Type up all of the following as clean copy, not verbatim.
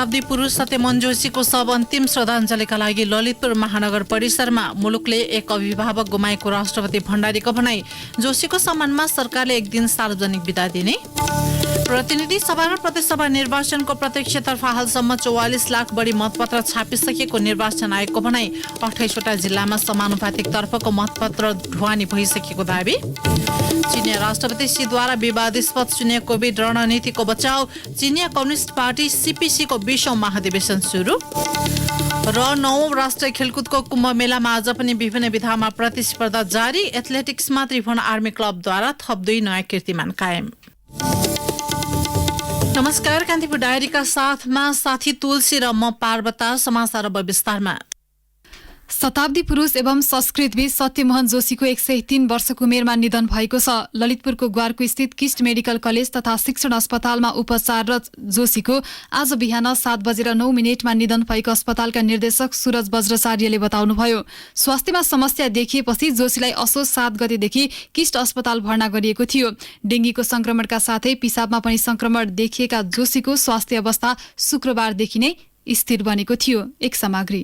शताब्दी पुरुष सत्यमोहन जोशीको शव अन्तिम श्रद्धाञ्जलीका लागि ललितपुर महानगर परिसरमा मुलुकले एक अभिभावक गुमाएको राष्ट्रपति भण्डारीको भनाई। जोशीको सम्मानमा सरकारले एक दिन सार्वजनिक बिदा दिने। प्रतिनिधि सभा र प्रदेशसभा निर्वाचनको प्रत्यक्षतर्फ हालसम्म 44 लाख बढी मतपत्र छापिसकेको निर्वाचन आयोगको भनाई। 28 वटा जिल्लामा समानुपातिक तर्फको मतपत्र ढुवानी भइसकेको दावी। चिनिया राष्ट्रपति सीद्वारा विवादास्पद चुनिया कोभिड रणनीतिको बचाउ। चिनिया कम्युनिस्ट पार्टी सीपीसीको 20औं महाधिवेशन सुरु र 9औं राष्ट्रिय खेलकुदको कुम्भ मेलामा आज पनि विभिन्न विधामा प्रतिस्पर्धा जारी। एथलेटिक्समा त्रिभुवन आर्मी क्लबद्वारा थप 2 नयाँ कीर्तिमान कायम। नमस्कार, कान्तिपुर डायरीका साथमा साथी तुलसी र म पार्वता। समाचार अब विस्तारमा। शताब्दी पुरुष एवं संस्कृतविद सत्यमोहन जोशीको 103 वर्षको उमेरमा निधन भएको छ। ललितपुरको ग्वारको स्थित किस्ट मेडिकल कलेज तथा शिक्षण अस्पतालमा उपचाररत जोशीको आज बिहान 7:09 निधन भएको अस्पतालका निर्देशक सूरज वज्राचार्यले बताउनुभयो। स्वास्थ्यमा समस्या देखिएपछि जोशीलाई असोज 7 गतेदेखि किस्ट अस्पताल भर्ना गरिएको थियो। डेंगीको संक्रमणका साथै पिसाबमा पनि संक्रमण देखिएका जोशीको स्वास्थ्य अवस्था शुक्रबारदेखि नै स्थिर बनेको थियो। एक सामग्री।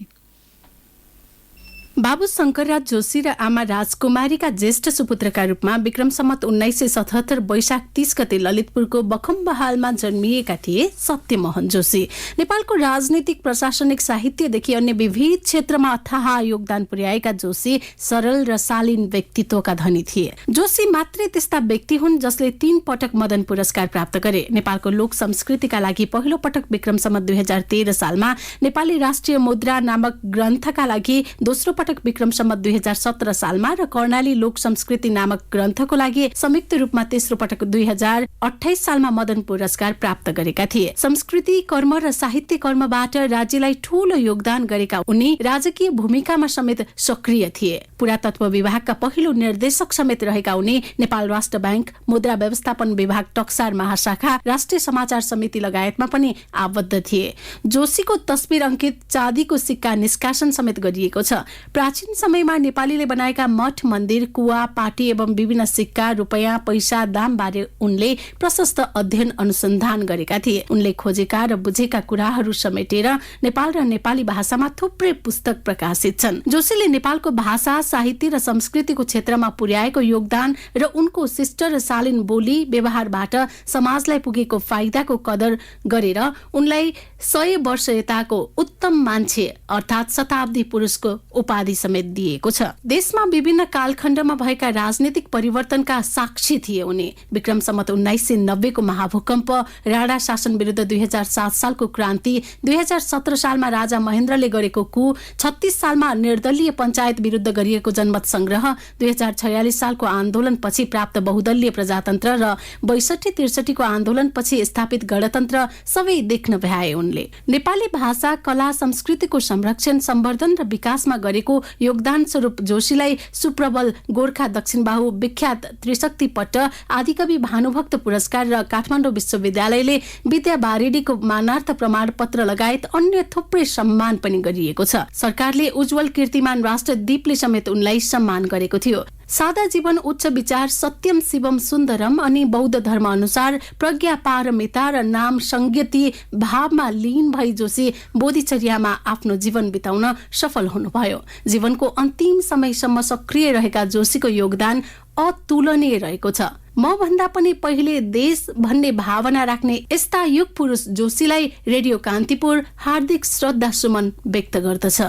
बाबु शंकरराज जोशी र आमा राजकुमारीका ज्येष्ठ सुपुत्रका रूपमा विक्रम सम्वत 1977 वैशाख 30 गते ललितपुरको बखमबहालमा जन्मिएका थिए सत्यमोहन जोशी। नेपालको राजनीतिक, प्रशासनिक, साहित्यदेखि अन्य विविध क्षेत्रमा अथाह योगदान पुर्याएका जोशी सरल र शालीन व्यक्तित्वका धनी थिए। जोशी मात्रै त्यस्ता व्यक्ति हुन् जसले 3 पटक मदन पुरस्कार प्राप्त गरे। नेपालको लोक संस्कृतिका लागि पहिलो पटक विक्रम सम्वत 2013 सालमा नेपाली राष्ट्रिय मुद्रा नामक ग्रन्थका लागि दोस्रो पटक विक्रम सम्वत 2017 सालमा र कर्णाली लोक संस्कृति नामक ग्रन्थको लागि संयुक्त रूपमा तेस्रो पटक 2028 सालमा मदन पुरस्कार प्राप्त गरेका थिए। संस्कृति कर्म र साहित्य कर्मबाट राज्यलाई ठूलो योगदान गरेका उनी राजकीय भूमिकामा समेत सक्रिय थिए। पुरातत्व विभागका पहिलो निर्देशक समेत रहेका उनी नेपाल राष्ट्र बैंक, मुद्रा व्यवस्थापन विभाग टक्सार महाशाखा, राष्ट्रिय समाचार समिति लगायतमा पनि आबद्ध थिए। जोशीको तस्बिर अंकित चाँदीको सिक्का निष्कासन समेत गरिएको छ। प्राचीन समयमा नेपालीले बनाएका मठ, मन्दिर, कुवा, पाटी एवं विभिन्न सिक्का, रुपैयाँ, पैसा, दाम बारे उनले प्रशस्त अध्ययन अनुसन्धान गरेका थिए। उनले खोजेका र बुझेका कुराहरू समेटेर नेपाल र नेपाली भाषामा थुप्रै पुस्तक प्रकाशित छन्। जोशीले नेपालको भाषा, साहित्य र संस्कृतिको क्षेत्रमा पुर्याएको योगदान र उनको शिष्ट र शालीन बोली व्यवहारबाट समाजलाई पुगेको फाइदाको कदर गरेर उनलाई 100 वर्ष यताको उत्तम मान्छे अर्थात् शताब्दी पुरुषको उपाधि समेत दिएको छ। देशमा विभिन्न कालखण्डमा भएका राजनीतिक परिवर्तनका साक्षी थिए उनी। विक्रम सम्वत 1990 को महाभूकम्प, राणा शासन विरुद्ध 2007 सालको क्रान्ति, 2017 सालमा राजा महेन्द्रले गरेको कु, 36 सालमा निर्दलीय पञ्चायत विरुद्ध गरिएको जनमत संग्रह, 2046 सालको आन्दोलनपछि प्राप्त बहुदलीय प्रजातन्त्र र 62-63 को आन्दोलनपछि स्थापित गणतन्त्र सबै देख्न भ्याए उनले। नेपाली भाषा, कला, संस्कृतिको संरक्षण, सम्वर्धन र विकासमा गरेको योगदान स्वरूप जोशीलाई सुप्रबल गोर्खा दक्षिण बाहु, विख्यात त्रिशक्ति पट्ट, आदिकवि भानुभक्त पुरस्कार र काठमाडौँ विश्वविद्यालयले विद्या बारिडीको मानार्थ प्रमाण पत्र लगायत अन्य थुप्रै सम्मान पनि गरिएको छ। सरकारले उज्जवल कीर्तिमान राष्ट्रदीपले समेत उनलाई सम्मान गरेको थियो। सादा जीवन, उच्च विचार, सत्यम शिवम सुन्दरम अनि बौद्ध धर्म अनुसार प्रज्ञा पारमिता र नाम संज्ञति भावमा लीन भई जोशी बोधिचर्यामा आफ्नो जीवन बिताउन सफल हुनुभयो। जीवनको अन्तिम समयसम्म सक्रिय रहेका जोशीको योगदान अतुलनीय रहेको छ। म भन्दा पनि पहिले देश भन्ने भावना राख्ने यस्ता युग पुरुष जोशीलाई रेडियो कान्तिपुर हार्दिक श्रद्धा सुमन व्यक्त गर्दछ।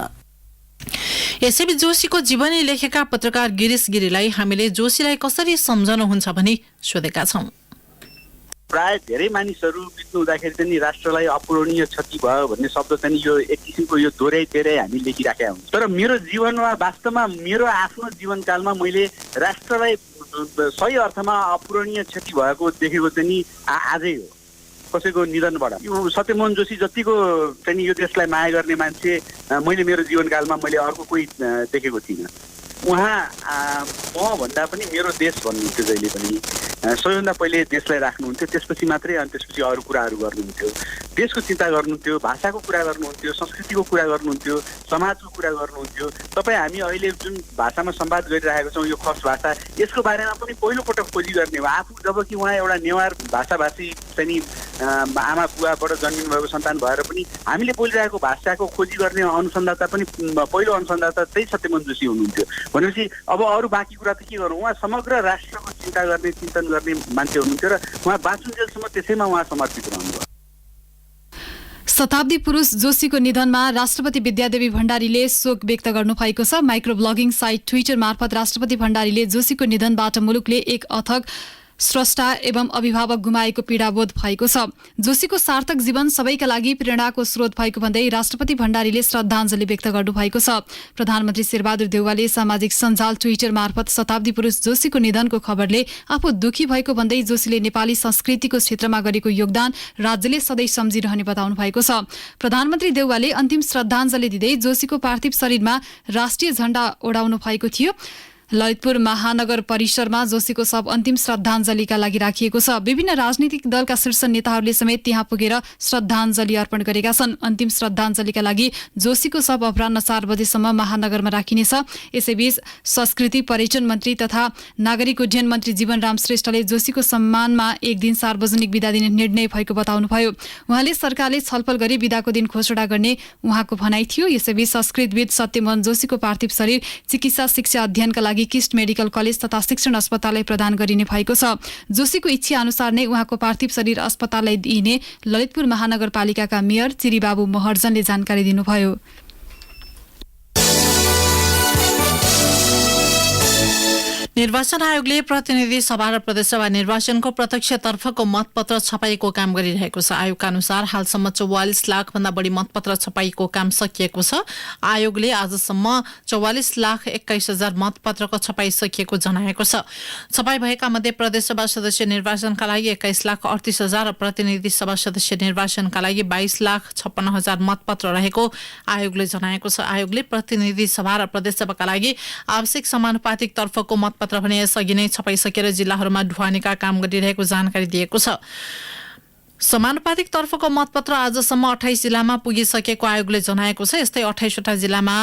यसैबीच जोशीको जीवनी लेखेका पत्रकार गिरीश गिरीलाई हामीले जोशीलाई कसरी सम्झनुहुन्छ भनी सोधेका छौं। प्राय धेरै मानिसहरू बित्नु हुँदाखेरि चाहिँ राष्ट्रलाई अपूरणीय क्षति भयो भन्ने शब्द चाहिँ यो एक किसिमको यो दोहोऱ्याइ हामी लेखिराखेका हुन्छौँ। तर मेरो जीवनमा वास्तवमा मेरो आफ्नो जीवनकालमा मैले राष्ट्रलाई सही अर्थमा अपूरणीय क्षति भएको देखेको चाहिँ आजै हो, कसैको निधनबाट। यो सत्यमोहन जोशी जतिको चाहिँ यो देशलाई माया गर्ने मान्छे मैले मेरो जीवनकालमा मैले अर्को कोही देखेको थिइनँ। उहाँ म भन्दा पनि मेरो देश भन्नुहुन्थ्यो जहिले पनि। सबैभन्दा पहिले देशलाई राख्नुहुन्थ्यो, त्यसपछि मात्रै अनि त्यसपछि अरू कुराहरू गर्नुहुन्थ्यो। देशको चिन्ता गर्नुहुन्थ्यो, भाषाको कुरा गर्नुहुन्थ्यो, संस्कृतिको कुरा गर्नुहुन्थ्यो, समाजको कुरा गर्नुहुन्थ्यो। तपाईँ हामी अहिले जुन भाषामा संवाद गरिरहेको छौँ, यो खस भाषा, यसको बारेमा पनि पहिलोपटक खोजी गर्ने हो। आफू जबकि उहाँ एउटा नेवार भाषाभाषी चाहिँ आमा बुवाबाट जन्मिनु भएको सन्तान भएर पनि हामीले बोलिरहेको भाषाको खोजी गर्ने अनुसन्धाता पनि पहिलो अनुसन्धाता त्यही सत्यमोहन जोशी हुनुहुन्थ्यो। भनेपछि अब अरू बाँकी कुरा त के गर्नु, उहाँ समग्र राष्ट्रको चिन्ता गर्ने, चिन्तन गर्ने मान्छे हुनुहुन्थ्यो र उहाँ बाँचुन्जेलसम्म त्यसैमा उहाँ समर्पित रहनुभयो। शताब्दी पुरुष जोशीको निधनमा राष्ट्रपति विद्यादेवी भण्डारीले शोक व्यक्त गर्नुभएको छ। माइक्रो ब्लगिङ साइट ट्विटर मार्फत राष्ट्रपति भण्डारीले जोशीको निधनबाट मुलुकले एक अथक स्रष्टा एवं अभिभावक गुमाएको पीडाबोध भएको छ। जोशीको सार्थक जीवन सबैका लागि प्रेरणाको स्रोत भएको भन्दै राष्ट्रपति भण्डारीले श्रद्धाञ्जली व्यक्त गर्नुभएको छ। प्रधानमन्त्री शेरबहादुर देउवाले सामाजिक सञ्जाल ट्विटर मार्फत शताब्दी पुरुष जोशीको निधनको खबरले आफू दुखी भएको भन्दै जोशीले नेपाली संस्कृतिको क्षेत्रमा गरेको योगदान राज्यले सधैँ सम्झिरहने बताउनु भएको छ। प्रधानमन्त्री देउवाले अन्तिम श्रद्धाञ्जली दिँदै जोशीको पार्थिव शरीरमा राष्ट्रिय झण्डा ओडाउनु भएको थियो। ललितपुर महानगर परिसरमा जोशीको शव अन्तिम श्रद्धाञ्जलीका लागि राखिएको छ। विभिन्न राजनीतिक दलका शीर्ष नेताहरूले समेत त्यहाँ पुगेर श्रद्धाञ्जली अर्पण गरेका छन्। अन्तिम श्रद्धाञ्जलीका लागि जोशीको शव अपराह्न 4 बजेसम्म महानगरमा राखिनेछ। यसैबीच संस्कृति पर्यटन मन्त्री तथा नागरिक उड्डयन मन्त्री जीवनराम श्रेष्ठले जोशीको सम्मानमा एक दिन सार्वजनिक बिदा दिने निर्णय भएको बताउनुभयो। उहाँले सरकारले छलफल गरी बिदाको दिन घोषणा गर्ने उहाँको भनाइ थियो। यसैबीच संस्कृतविद सत्यमोहन जोशीको पार्थिव शरीर चिकित्सा शिक्षा अध्ययनका लागि किस्ट मेडिकल कलेज तथा शिक्षण अस्पताललाई प्रदान गरिने भएको छ। जोशीको इच्छा अनुसार नै उहाँको पार्थिव शरीर अस्पताललाई दिइने ललितपुर महानगरपालिकाका मेयर चिरीबाबु महर्जनले जानकारी दिनुभयो। निर्वाचन आयोगले प्रतिनिधि सभा र प्रदेशसभा निर्वाचनको प्रत्यक्षतर्फको मतपत्र छपाईको काम गरिरहेको छ। आयोगका अनुसार हालसम्म 44 लाख भन्दा बढी मतपत्र छपाईको काम सकिएको छ। आयोगले आजसम्म 44 लाख 21 हजार मतपत्रको छपाई सकिएको जनाएको छ। छपाई भएका मध्ये प्रदेशसभा सदस्य निर्वाचनका लागि 21 लाख 38 हजार र प्रतिनिधि सभा सदस्य निर्वाचनका लागि 22 लाख 56 हजार मतपत्र रहेको आयोगले जनाएको छ। आयोगले प्रतिनिधि सभा र प्रदेशसभाका लागि आवश्यक समानुपातिक तर्फको मतपत्र भने यसअघि नै छपाइसकेर जिल्लाहरूमा ढुवानीका काम गरिरहेको जानकारी दिएको छ। समानुपातिक तर्फको मतपत्र आजसम्म 28 जिल्लामा पुगिसकेको आयोगले जनाएको छ। यस्तै 28वटा जिल्लामा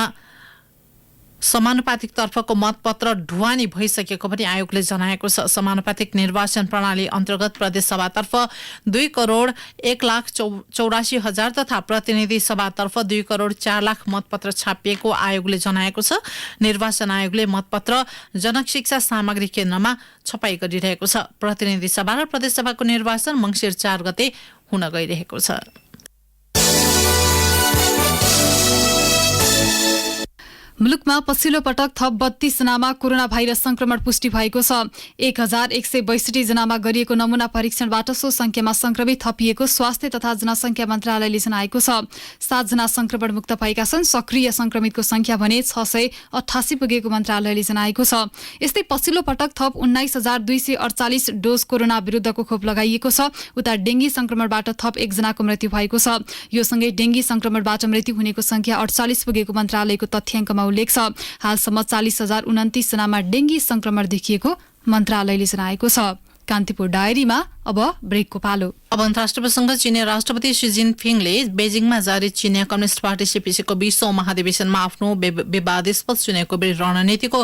समानुपातिक तर्फको मतपत्र ढुवानी भइसकेको पनि आयोगले जनाएको छ। समानुपातिक निर्वाचन प्रणाली अन्तर्गत प्रदेशसभातर्फ 2 करोड 1,84,000 तथा प्रतिनिधि सभातर्फ 2 करोड 4 लाख मतपत्र छापिएको आयोगले जनाएको छ। निर्वाचन आयोगले मतपत्र जनक शिक्षा सामग्री केन्द्रमा छपाई गरिरहेको छ। प्रतिनिधि सभा र प्रदेशसभाको निर्वाचन मङ्सिर 4 गते हुन गइरहेको छ। मुलुकमा पछिल्लो पटक थप 32 जनामा कोरोना भाइरस संक्रमण पुष्टि भएको छ। 1162 जनामा गरिएको नमूना परीक्षणबाट सो संख्यामा संक्रमित थपिएको स्वास्थ्य तथा जनसंख्या मन्त्रालयले जनाएको छ। 7 जना संक्रमण मुक्त भएका छन्। सक्रिय संक्रमितको संख्या भने 688 पुगेको मन्त्रालयले जनाएको छ। यस्तै पछिल्लो पटक थप 19,248 डोज कोरोना विरुद्धको खोप लगाइएको छ। उता डेंगी संक्रमणबाट थप 1 जनाको मृत्यु भएको छ। यो सँगै डेंगी संक्रमणबाट मृत्यु हुनेको संख्या 48 पुगेको मन्त्रालयको तथ्याङ्कमा उल्लेख छ। हालसम्म 40,029 जनामा डेंगी संक्रमण देखिएको मन्त्रालयले जनाएको छ। कान्तिपुर डायरीमा अब ब्रेकको पालो। अब अन्तर्राष्ट्रिय प्रसङ्ग। चीनी राष्ट्रपति शी जिनपिङले बेजिङमा जारी चीनिया कम्युनिस्ट पार्टी सीपीसीको 20औं महाधिवेशनमा आफ्नो विवादास्पद सुनेकोविड रणनीतिको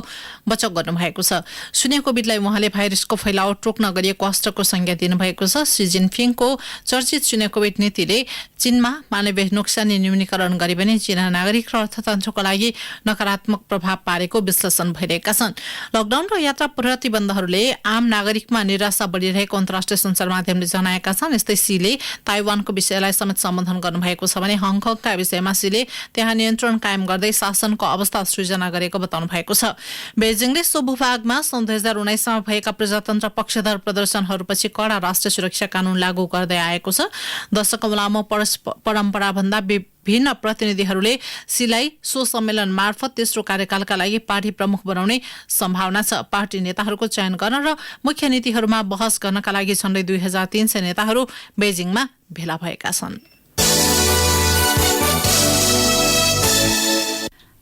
बचाउ गर्नुभएको छ। सुनेकोविडलाई उहाँले भाइरसको फैलाव रोक्न गरिएको अस्त्रको संज्ञा दिनुभएको छ। शी जिनपिङको चर्चित सुनेकोविड नीतिले चीनमा मानवीय नोक्सानी न्यूनीकरण गरे पनि चीना नागरिक र अर्थतन्त्रको लागि नकारात्मक प्रभाव पारेको विश्लेषण भइरहेका छन्। लकडाउन र यात्रा प्रतिबन्धहरूले आम नागरिकमा निराशा बढिरहेको अन्तर्राष्ट्रिय सञ्चार माध्यमले जनाएका छन्। यस्तै सीले ताइवानको विषयलाई समेत सम्बोधन गर्नुभएको छ भने हङकङका विषयमा सीले त्यहाँ नियन्त्रण कायम गर्दै शासनको अवस्था सृजना गरेको बताउनु भएको छ। बेजिङले सो भूभागमा सन् 2019मा भएका प्रजातन्त्र पक्षधर प्रदर्शनहरूपछि कडा राष्ट्रिय सुरक्षा कानून लागू गर्दै आएको छ। दशकौं लामो परम्पराभन्दा भिन्न प्रतिनिधिहरूले सीलाई सो सम्मेलन मार्फत तेस्रो कार्यकालका लागि पार्टी प्रमुख बनाउने सम्भावना छ। पार्टी नेताहरूको चयन गर्न र मुख्य नीतिहरूमा बहस गर्नका लागि झण्डै 2300 नेताहरू बेजिङमा भेला भएका छन्।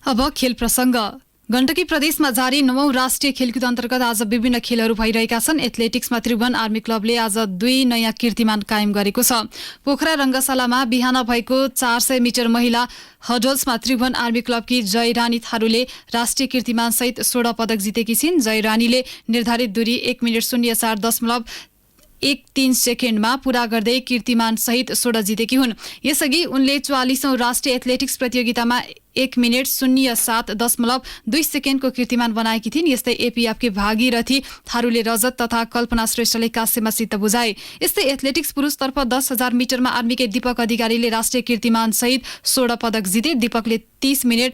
अब खेल प्रसङ्ग। गण्डकी प्रदेशमा जारी 9औं राष्ट्रिय खेलकुद अन्तर्गत आज विभिन्न खेलहरू भइरहेका छन्। एथलेटिक्समा त्रिभुवन आर्मी क्लबले आज 2 नयाँ कीर्तिमान कायम गरेको छ। पोखरा रंगशालामा बिहान भएको 400 मिटर महिला हडल्समा त्रिभुवन आर्मी क्लबकी जयरानी थारूले राष्ट्रिय कीर्तिमान सहित 16 पदक जितेकी छिन्। जयरानीले निर्धारित दूरी 1 मिनेट 0.13 सेकेन्डमा पूरा गर्दै कीर्तिमान सहित 16 जितेकी हुन्। यसअघि उनले 44औं राष्ट्रिय एथलेटिक्स प्रतियोगितामा 1 मिनेट 0.7 सेकेन्डको कीर्तिमान बनाएकी थिइन्। यस्तै एपीएफकी भागीरथी थारूले रजत तथा कल्पना श्रेष्ठले काँस्यमा चित्त बुझाए। यस्तै एथलेटिक्स पुरुषतर्फ 10,000 मिटरमा आर्मीकै दीपक अधिकारीले राष्ट्रिय कीर्तिमान सहित 16 पदक जिते। दीपकले 30 मिनेट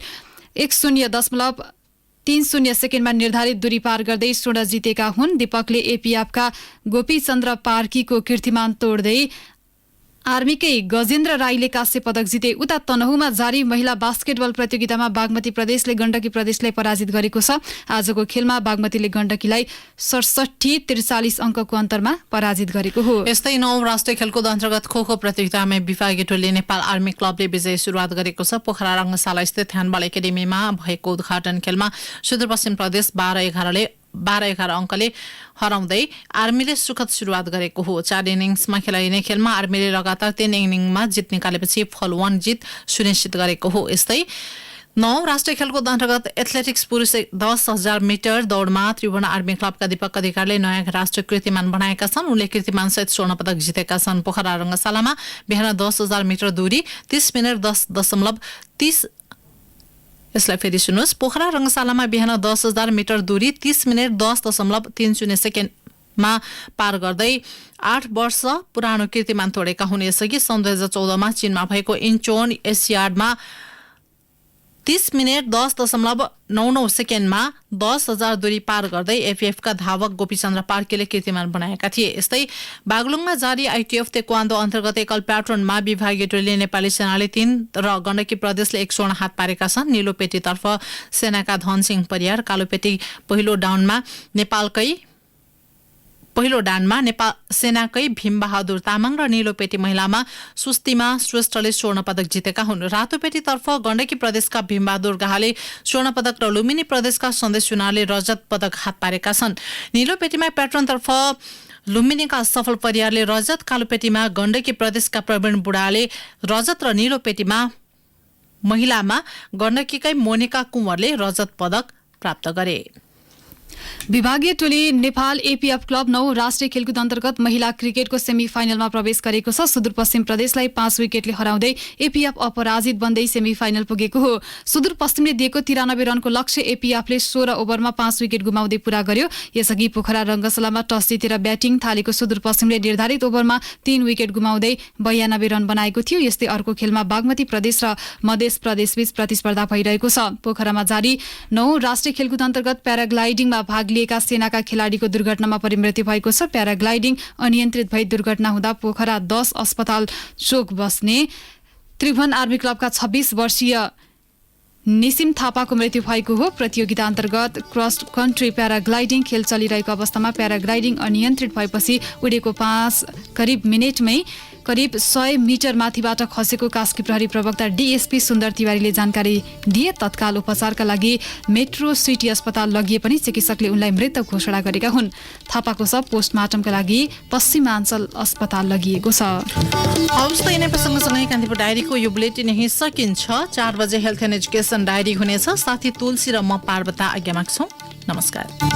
10.30 सेकेन्डमा निर्धारित दूरी पार गर्दै स्वर्ण जितेका हुन्। दीपकले एपीएफका गोपीचन्द्र पार्कीको कीर्तिमान तोड्दै आर्मीकै गजेन्द्र राईले काँस्य पदक जिते। उता तनहुमा जारी महिला बास्केटबल प्रतियोगितामा बागमती प्रदेशले गण्डकी प्रदेशलाई पराजित गरेको छ। आजको खेलमा बागमतीले गण्डकीलाई 67-43 अङ्कको अन्तरमा पराजित गरेको हो। यस्तै 9औं राष्ट्रिय खेलकुद अन्तर्गत खो खो प्रतियोगितामा विभागीय टोलीले नेपाल आर्मी क्लबले विजय सुरुवात गरेको छ। पोखरा रंगशाला स्थित ह्यान्डबल एकाडेमीमा भएको उद्घाटन खेलमा सुदूरपश्चिम प्रदेश 12-11 अङ्कले हराउँदै आर्मीले सुखद सुरुवात गरेको हो। 4 इनिङ्समा खेलाइने खेलमा आर्मीले लगातार 3 इनिङमा जित निकालेपछि फल 1 जित सुनिश्चित गरेको हो। यस्तै 9औं राष्ट्रिय खेलकुद अन्तर्गत एथलेटिक्स पुरुष 10,000 मिटर दौडमा त्रिभुवन आर्मी क्लबका दीपक अधिकारीले नयाँ राष्ट्रिय कीर्तिमान बनाएका छन्। उनले कीर्तिमान सहित स्वर्ण पदक जितेका छन्। पोखरा रंगशालामा बिहान 10,000 मिटर दूरी 30 मिनेट 10.30 यसलाई फेरि सुन्नुहोस्। पोखरा रंगशालामा बिहान 10,000 मिटर दूरी 30 मिनेट 10.30 सेकेन्डमा पार गर्दै 8 वर्ष पुरानो कीर्तिमान तोडेका हुन्। यसअघि सन् 2014 मा चीनमा भएको इन्चोन एसियाडमा 30 मिनेट 10.99 सेकेन्डमा 10,000 दूरी पार गर्दै एफएफका धावक गोपीचन्द्र पार्कीले कीर्तिमान बनाएका थिए। यस्तै बागलुङमा जारी आइटिएफ तेक्वान्दो अन्तर्गत एकल प्याट्रनमा विभागीय टोलीले नेपाली सेनाले 3 र गण्डकी प्रदेशले 1 स्वर्ण हात पारेका छन्। नीलोपेटीतर्फ सेनाका धनसिंह परियार, कालोपेटी पहिलो डानमा नेपाल सेनाकै भीमबहादुर तामाङ र नीलोपेटी महिलामा सुस्तिमा श्रेष्ठले स्वर्ण पदक जितेका हुन्। रातोपेटीतर्फ गण्डकी प्रदेशका भीमबहादुर गाहाले स्वर्ण पदक र लुम्बिनी प्रदेशका सन्देश सुनारले रजत पदक हात पारेका छन्। नीलोपेटीमा प्याट्रनतर्फ लुम्बिनीका सफल परियारले रजत, कालोपेटीमा गण्डकी प्रदेशका प्रवीण बुढाले रजत र नीलोपेटीमा महिलामा गण्डकीकै मोनिका कुँवरले रजत पदक प्राप्त गरे। विभागीय टोली नेपाल एपीएफ क्लब 9 राष्ट्रिय खेलकुद अन्तर्गत महिला क्रिकेटको सेमी फाइनलमा प्रवेश गरेको छ। सुदूरपश्चिम प्रदेशलाई 5 विकेटले हराउँदै एपीएफ अपराजित बन्दै सेमी फाइनल पुगेको हो। सुदूरपश्चिमले दिएको 93 रनको लक्ष्य एपीएफले 16 ओभरमा 5 विकेट गुमाउँदै पूरा गर्यो। यसअघि पोखरा रंगशालामा टस जितेर ब्याटिङ थालेको सुदूरपश्चिमले निर्धारित ओभरमा 3 विकेट गुमाउँदै 92 रन बनाएको थियो। यस्तै अर्को खेलमा बागमती प्रदेश र मध्य प्रदेशबीच प्रतिस्पर्धा भइरहेको छ। पोखरामा जारी 9 राष्ट्रिय खेलकुद अन्तर्गत प्याराग्लाइडिङमा भाग लिएका सेनाका खेलाडीको दुर्घटनामा परिमृत्यु भएको छ। प्याराग्लाइडिङ अनियन्त्रित भई दुर्घटना हुँदा पोखरा 10 अस्पताल शोक बस्ने। त्रिभुवन आर्मी क्लबका 26 वर्षीय निसिम थापाको मृत्यु भएको हो। प्रतियोगिता अन्तर्गत क्रस कन्ट्री प्याराग्लाइडिङ खेल चलिरहेको अवस्थामा प्याराग्लाइडिङ अनियन्त्रित भएपछि उडेको 5 मिनेटमै करिब 100 मिटर माथिबाट खसेको कास्की प्रहरी प्रवक्ता डीएसपी सुन्दर तिवारीले जानकारी दिए। तत्काल उपचारका लागि मेट्रो सिटी अस्पताल लगिए पनि चिकित्सकले उनलाई मृत घोषणा गरेका हुन्। थापाको शव पोस्टमार्टमका लागि पश्चिमाञ्चल अस्पताल लगिएको छ। हवस् त यिनै प्रसङ्गसँगै कान्तिपुर डायरीको यो बुलेटिन यही सकिन्छ। 4 बजे हेल्थ एन्ड एजुकेसन डायरी हुनेछ। साथी तुलसी र म पार्वता आज्ञा माग्छौँ। नमस्कार।